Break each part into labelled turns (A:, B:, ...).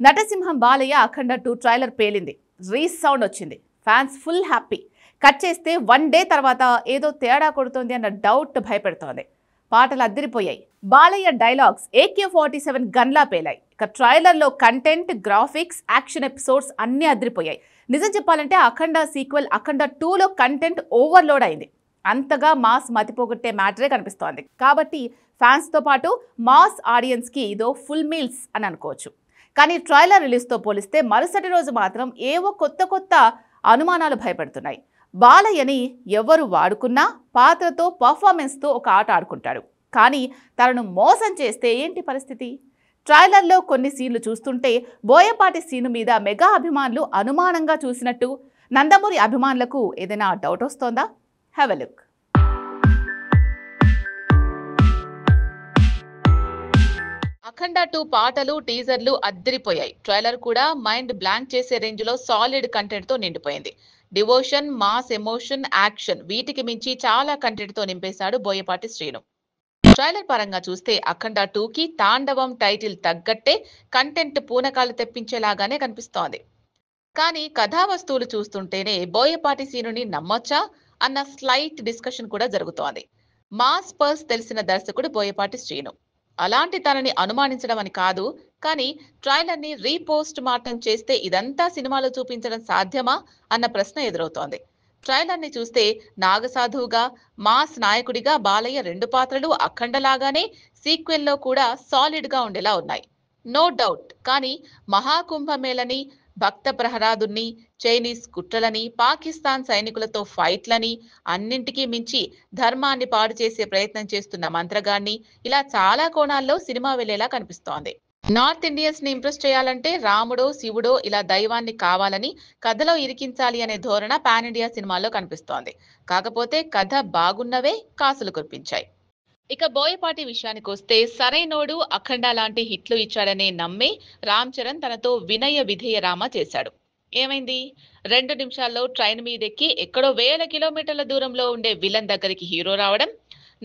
A: నటసింహం బాలయ్య అఖండ 2 trailer పేలింది. Resound వచ్చింది. Fans full happy. Cut చేస్తే 1 డే తర్వాత ఏదో తేడా కొడుతోంది అన్న డౌట్ భయపెడుతోంది. పాటలు అద్దరిపోయాయి. Balayya dialogues AK-47 గన్లా పేలాయి. ఇక ట్రైలర్లో కంటెంట్, గ్రాఫిక్స్, యాక్షన్ ఎపిసోడ్స్ అన్నీ అద్దరిపోయాయి. నిజం చెప్పాలంటే అఖండ సీక్వెల్ అఖండ 2లో కంటెంట్ ఓవర్లోడ్ అయింది. అంతగా మాస్ మతిపోగొట్టే మ్యాటరే కనిపిస్తోంది. కాబట్టి ఫ్యాన్స్తో పాటు మాస్ ఆడియన్స్కి ఇదో ఫుల్ మీల్స్ అని అనుకోవచ్చు. కానీ ట్రైలర్ రిలీజ్తో పోలిస్తే మరుసటి రోజు మాత్రం ఏవో కొత్త అనుమానాలు భయపెడుతున్నాయి. బాలయ్యని ఎవరు వాడుకున్నా పాత్రతో పర్ఫార్మెన్స్తో ఒక ఆట ఆడుకుంటాడు. కానీ తనను మోసం చేస్తే ఏంటి పరిస్థితి? ట్రైలర్లో కొన్ని సీన్లు చూస్తుంటే బోయపాటి సీను మీద మెగా అభిమానులు అనుమానంగా చూసినట్టు నందమూరి అభిమానులకు ఏదైనా డౌట్ వస్తోందా? Have a look. అఖండ 2 పాటలు, టీజర్లు అద్దరిపోయాయి. ట్రైలర్ కూడా మైండ్ బ్లాంక్ చేసే రేంజ్లో సాలిడ్ కంటెంట్తో నిండిపోయింది. డివోషన్, మాస్, ఎమోషన్, యాక్షన్ వీటికి మించి చాలా కంటెంట్తో నింపేశాడు బోయపాటి శ్రీను. ట్రైలర్ పరంగా చూస్తే అఖండ 2కి తాండవం టైటిల్ తగ్గట్టే కంటెంట్ పూనకాలు తెప్పించేలాగానే కనిపిస్తోంది. కానీ కథా వస్తువులు చూస్తుంటేనే బోయపాటి శ్రీనుని నమ్మొచ్చా అన్న స్లైట్ డిస్కషన్ కూడా జరుగుతోంది. మాస్ పర్స్ తెలిసిన దర్శకుడు బోయపాటి శ్రీను. అలాంటి తనని అనుమానించడం అని కాదు, కానీ ట్రైలర్ని రీపోస్ట్ మార్టం చేస్తే ఇదంతా సినిమాలో చూపించడం సాధ్యమా అన్న ప్రశ్న ఎదురవుతోంది. ట్రైలర్ని చూస్తే నాగసాధువుగా, మాస్ నాయకుడిగా బాలయ్య 2 పాత్రలు అఖండలాగానే సీక్వెల్లో కూడా సాలిడ్గా ఉండేలా ఉన్నాయి. No doubt. కానీ మహాకుంభమేళని, భక్త ప్రహ్లాదుని, చైనీస్ కుట్రలని, పాకిస్తాన్ సైనికులతో ఫైట్లని, అన్నింటికీ మించి ధర్మాన్ని పాడు చేసే ప్రయత్నం చేస్తున్న మంత్రగాన్ని, ఇలా చాలా కోణాల్లో సినిమా వెళ్లేలా కనిపిస్తోంది. నార్త్ ఇండియన్స్ ని ఇంప్రెస్ చేయాలంటే రాముడో, శివుడో ఇలా దైవాన్ని కావాలని కథలో ఇరికించాలి అనే ధోరణ పాన్ ఇండియా సినిమాల్లో కనిపిస్తోంది. కాకపోతే కథ బాగున్నవే కాసులు కురిపించాయి. ఇక బోయపాటి విషయానికి వస్తే సరైనోడు, అఖండ లాంటి హిట్లు ఇచ్చాడనే నమ్మే రామ్ చరణ్ తనతో వినయ విధేయ రామ చేశాడు. ఏమైంది? 2 నిమిషాల్లో ట్రైన్ మీదెక్కి ఎక్కడో వేల కిలోమీటర్ల దూరంలో ఉండే విలన్ దగ్గరికి హీరో రావడం,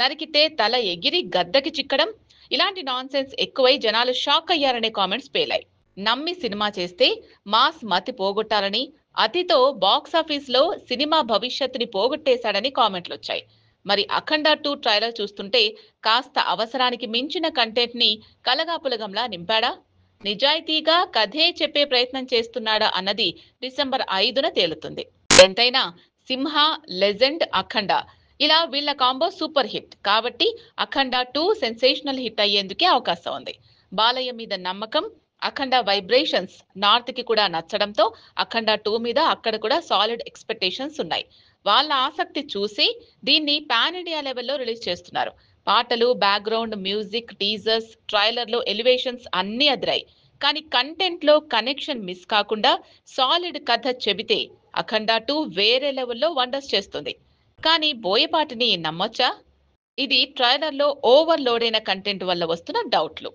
A: నరికితే తల ఎగిరి గద్దకి చిక్కడం, ఇలాంటి నాన్సెన్స్ ఎక్కువై జనాలు షాక్ అయ్యారనే కామెంట్స్ పేలాయి. నమ్మి సినిమా చేస్తే మాస్ మతి పోగొట్టాలని, అతితో బాక్సాఫీస్లో సినిమా భవిష్యత్తుని పోగొట్టేశాడని కామెంట్లు వచ్చాయి. మరి అఖండ 2 ట్రైలర్ చూస్తుంటే కాస్త అవసరానికి మించిన కంటెంట్ ని కలగాపులగంలా నింపాడా? నిజాయితీగా కథే చెప్పే ప్రయత్నం చేస్తున్నాడా అన్నది డిసెంబర్ 5న తేలుతుంది. ఎంతైనా సింహ, లెజెండ్, అఖండ ఇలా వీళ్ళ కాంబో సూపర్ హిట్ కాబట్టి అఖండ 2 సెన్సేషనల్ హిట్ అయ్యేందుకే అవకాశం ఉంది. బాలయ్య మీద నమ్మకం, అఖండ వైబ్రేషన్స్ నార్త్ కి కూడా నచ్చడంతో అఖండ 2 మీద అక్కడ కూడా సాలిడ్ ఎక్స్పెక్టేషన్స్ ఉన్నాయి. వాళ్ళ ఆసక్తి చూసి దీన్ని పాన్ ఇండియా లెవెల్లో రిలీజ్ చేస్తున్నారు. పాటలు, బ్యాక్గ్రౌండ్ మ్యూజిక్, టీజర్స్, ట్రైలర్లో ఎలివేషన్స్ అన్నీ అదిరాయి. కానీ కంటెంట్లో కనెక్షన్ మిస్ కాకుండా సాలిడ్ కథ చెబితే అఖండ 2 వేరే లెవెల్లో వండర్స్ చేస్తుంది. కానీ బోయపాటిని నమ్మొచ్చా? ఇది ట్రైలర్లో ఓవర్లోడ్ అయిన కంటెంట్ వల్ల వస్తున్న డౌట్లు.